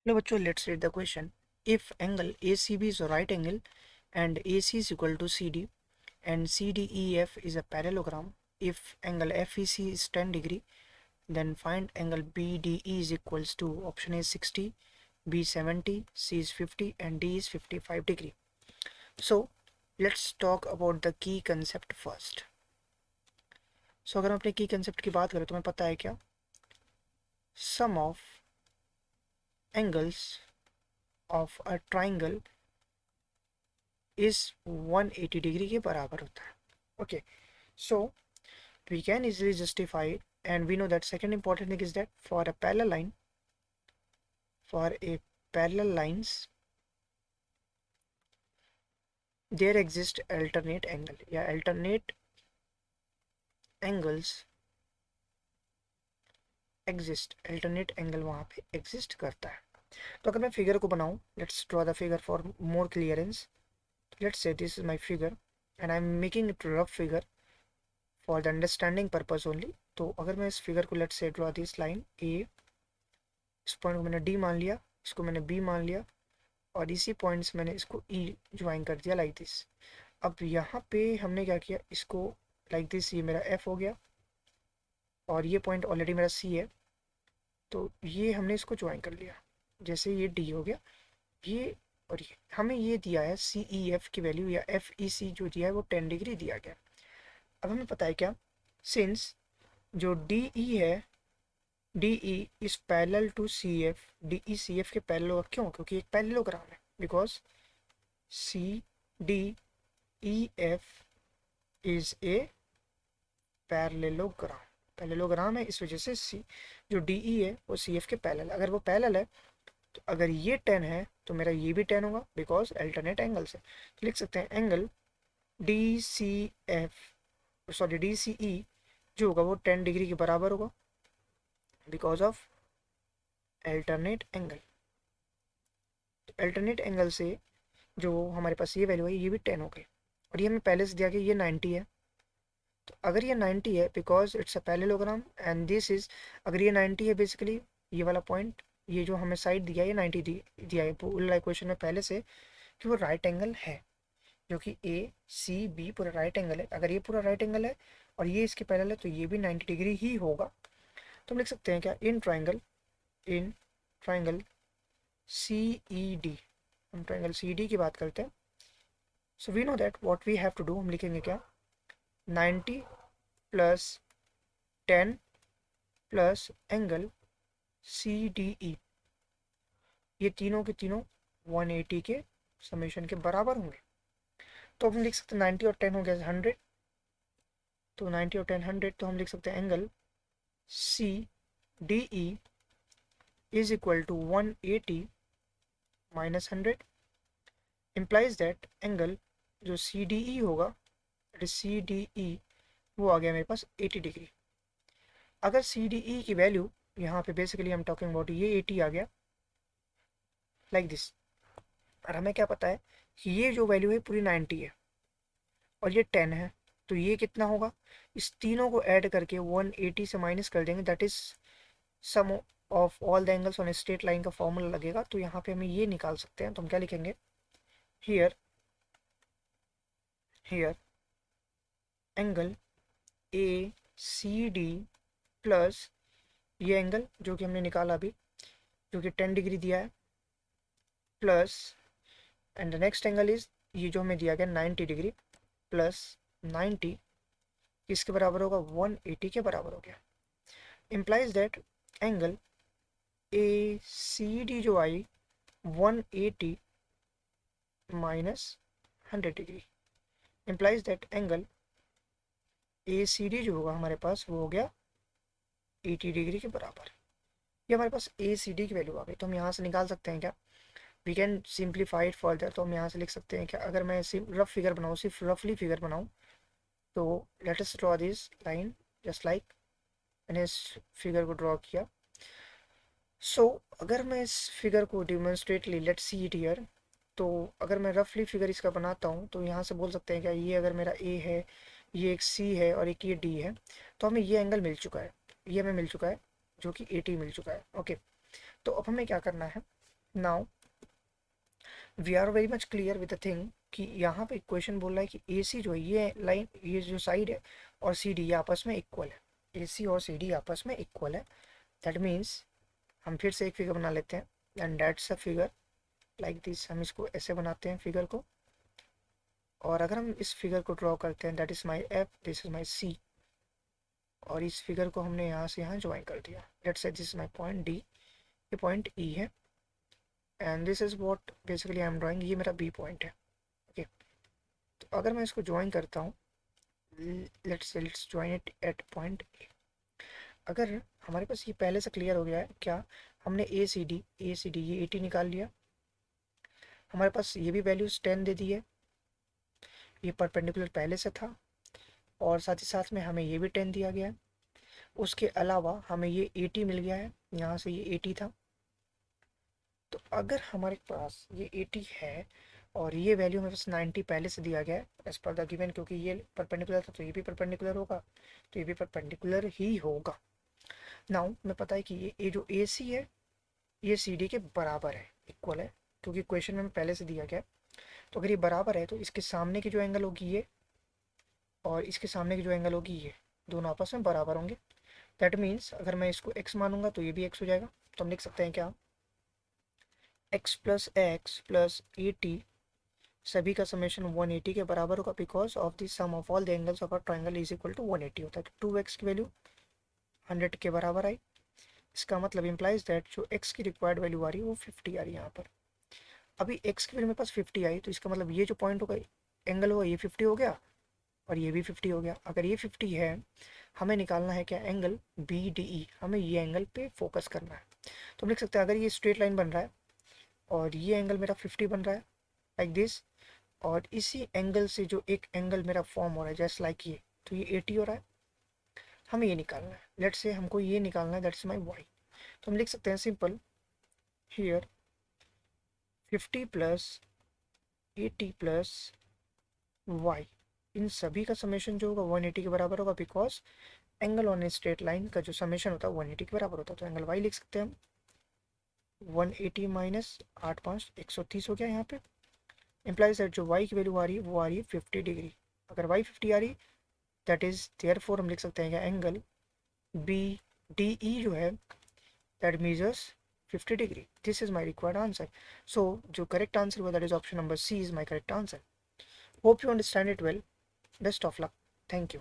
Hello बच्चों, let's read the question. If angle ACB is a right angle and AC is equal to CD and CDEF is a parallelogram, if angle FEC is 10 degree, then find angle BDE is equals to option A is 60, B 70, C is 50 and D is 55 degree. So let's talk about the key concept first. So अगर हम अपने key concept की बात करें तो हमें पता है क्या, sum of angles of a triangle is 180 degree के बराबर होता है. Okay, so we can easily justify it, and we know that second important thing is that for a parallel line, for a parallel lines there exist alternate angle या alternate angles exist, alternate angle वहाँ पे exist करता है. तो अगर मैं figure को बनाऊँ, let's draw the figure for more clearance. Let's say this is my figure and I'm making it rough figure for the understanding purpose only. तो अगर मैं इस फिगर को let's say draw this line A, इस point को मैंने D मान लिया, इसको मैंने B मान लिया और इसी पॉइंट से मैंने इसको E ज्वाइन कर दिया लाइक दिस. अब यहाँ पे हमने क्या किया, इसको लाइक दिस, ये मेरा F हो गया और ये पॉइंट ऑलरेडी मेरा C है, तो ये हमने इसको ज्वाइन कर लिया. जैसे ये D हो गया, ये और ये हमें ये दिया है CEF की वैल्यू या FEC जो दिया है वो 10 डिग्री दिया गया. अब हमें पता है क्या, सिंस जो DE है, DE is parallel to CF, DE CF के पैरेलल होगा. क्यों? क्योंकि एक पैरेललोग्राम है. Because CDEF is a parallelogram, parallelogram है, इस वजह से C जो DE है वो CF के पैरेलल. अगर वो पैरेलल है तो अगर ये 10 है तो मेरा ये भी 10 होगा बिकॉज अल्टरनेट एंगल्स है. तो लिख सकते हैं एंगल DCE जो होगा वो 10 डिग्री के बराबर होगा because of alternate angle. Alternate angle से जो हमारे पास ये वैल्यू है ये भी 10 हो गई और ये हमें पहले से दिया कि ये 90 है. तो अगर ये 90 है because it's a parallelogram and this is, अगर ये 90 है बेसिकली ये वाला पॉइंट, ये जो हमें साइड दिया है ये 90 दिया है पूरा इक्वेशन में पहले से कि वो राइट एंगल है, जो कि ACB पूरा राइट एंगल है. अगर ये पूरा राइट एंगल है और ये इसके पैरेलल है तो ये भी 90 डिग्री ही होगा. तो हम लिख सकते हैं क्या, इन ट्राइंगल CED, हम ट्राइंगल CD की बात करते हैं. So we know that what we have to do, हम लिखेंगे क्या, 90 प्लस 10 प्लस एंगल CDE, ये तीनों के तीनों 180 के समेशन के बराबर होंगे. तो हम लिख सकते हैं 90 और 10 हो गया 100, तो 90 और 10 100, तो हम लिख सकते हैं angle CDE is equal to 180 minus 100 implies that angle जो CDE होगा, CDE वो आ गया मेरे पास 80 डिग्री. अगर CDE की वैल्यू यहाँ पे बेसिकली हम टॉकिंग अबाउट ये 80 आ गया लाइक दिस, और हमें क्या पता है कि ये जो वैल्यू है पूरी 90 है और ये 10 है, तो ये कितना होगा, इस तीनों को ऐड करके 180 से माइनस कर देंगे, that is sum of all the angles on straight line का फॉर्मूला लगेगा. तो यहाँ पे हमें ये निकाल सकते हैं. तो हम क्या लिखेंगे, हियर एंगल ACD प्लस ये एंगल जो कि हमने निकाला अभी जो कि 10 डिग्री दिया है, plus and the next angle is ये जो हमें दिया गया 90 डिग्री प्लस 90 किसके बराबर होगा, 180 के बराबर हो गया. इम्प्लाइज दैट एंगल ACD जो आई 180 minus 100 degree implies that angle ACD जो होगा हमारे पास वो हो गया 80 डिग्री के बराबर. ये हमारे पास ACD की वैल्यू आ गई. तो हम यहाँ से निकाल सकते हैं क्या, we can simplify it further. तो हम यहाँ से लिख सकते हैं क्या, अगर मैं सिर्फ रफ फिगर बनाऊँ, सिर्फ रफली फिगर बनाऊँ, तो let us draw this line just like मैंने इस फिगर को ड्रॉ किया. सो अगर मैं इस फिगर को डिमॉन्स्ट्रेटली लेट्स सी इट हियर, तो अगर मैं रफली फिगर इसका बनाता हूँ तो यहाँ से बोल सकते हैं क्या, ये अगर मेरा A है, ये एक C है और एक ये D है, तो हमें ये एंगल मिल चुका है, ये हमें मिल चुका है जो कि 80 मिल चुका है. ओके, तो अब हमें क्या करना है, now we are very much clear with the thing कि यहाँ पे क्वेश्चन बोल रहा है कि ए सी जो है ये लाइन, ये जो साइड है और सी डी ये आपस में इक्वल है, ए सी और सी डी आपस में इक्वल है। दैट मीन्स हम फिर से एक फिगर बना लेते हैं and that's a figure like this. हम इसको ऐसे बनाते हैं फिगर को, और अगर हम इस फिगर को ड्रॉ करते हैं that is my F, this is my C, और इस फिगर को हमने यहाँ से यहाँ ज्वाइन कर दिया। Let's say this is my point D, ये पॉइंट ई है and this is what basically I am drawing, ये मेरा बी पॉइंट है। ओके, तो अगर मैं इसको ज्वाइन करता हूँ, let's join it at point A. अगर हमारे पास ये पहले से क्लियर हो गया है क्या, हमने ए सी डी ये 80 निकाल लिया, हमारे पास ये भी वैल्यूज 10 दे दी है, ये परपेंडिकुलर पहले से था, और साथ ही साथ में हमें ये भी 10 दिया गया है। उसके अलावा हमें ये 80 मिल गया है, यहाँ से ये 80 था। तो अगर हमारे पास ये 80 है और ये वैल्यू हमें पास 90 पहले से दिया गया है एज पर द गिवन, क्योंकि ये परपेंडिकुलर था तो ये भी परपेंडिकुलर होगा, तो ये भी परपेंडिकुलर ही होगा। नाउ हमें पता है कि ये जो ए सी है ये सी डी के बराबर है, इक्वल है, क्योंकि क्वेश्चन में पहले से दिया गया है। तो अगर ये बराबर है तो इसके सामने की जो एंगल होगी ये, और इसके सामने की जो एंगल होगी ये, दोनों आपस में बराबर होंगे। दैट मीन्स अगर मैं इसको x मानूंगा तो ये भी x हो जाएगा। तो हम लिख सकते हैं क्या, x प्लस ए टी सभी का समेशन 180 के बराबर होगा, because of the sum of all the angles of a triangle is equal to 180 होता है। तो 2x की वैल्यू 100 के बराबर आई। इसका मतलब इम्प्लाइज दैट जो x की रिक्वायर्ड वैल्यू आ रही है वो 50 आ रही है यहाँ पर। अभी x की वैल्यू मेरे पास 50 आई, तो इसका मतलब ये जो पॉइंट होगा, एंगल होगा, ये 50 हो गया और ये भी 50 हो गया। अगर ये 50 है, हमें निकालना है क्या, एंगल बी डी ई, हमें ये एंगल पे फोकस करना है। तो हम लिख सकते हैं अगर ये स्ट्रेट लाइन बन रहा है और ये एंगल मेरा 50 बन रहा है लाइक दिस, और इसी एंगल से जो एक एंगल मेरा फॉर्म हो रहा है जस्ट लाइक ये, तो ये 80 हो रहा है, हमें ये निकालना है। लेट्स से हमको ये निकालना है, दैट्स माई वाई। तो हम लिख सकते हैं simple here 50 plus 80 plus Y, इन सभी का समेशन जो होगा 180 के बराबर होगा, because angle on a straight line का जो समेशन होता है 180 के बराबर होता है। तो एंगल वाई लिख सकते हैं हम 180 माइनस 8 5 130 हो गया यहाँ पे। इम्प्लाइज दैट जो वाई की वैल्यू आ रही है वो आ रही है 50 डिग्री। अगर वाई 50 आ रही, दैट इज देयरफॉर हम लिख सकते हैं क्या, एंगल बी डी ई जो है that measures 50 degree. This is my required answer. So जो करेक्ट आंसर हुआ that is option number C is my correct answer. Hope you understand it well. Best of luck. Thank you.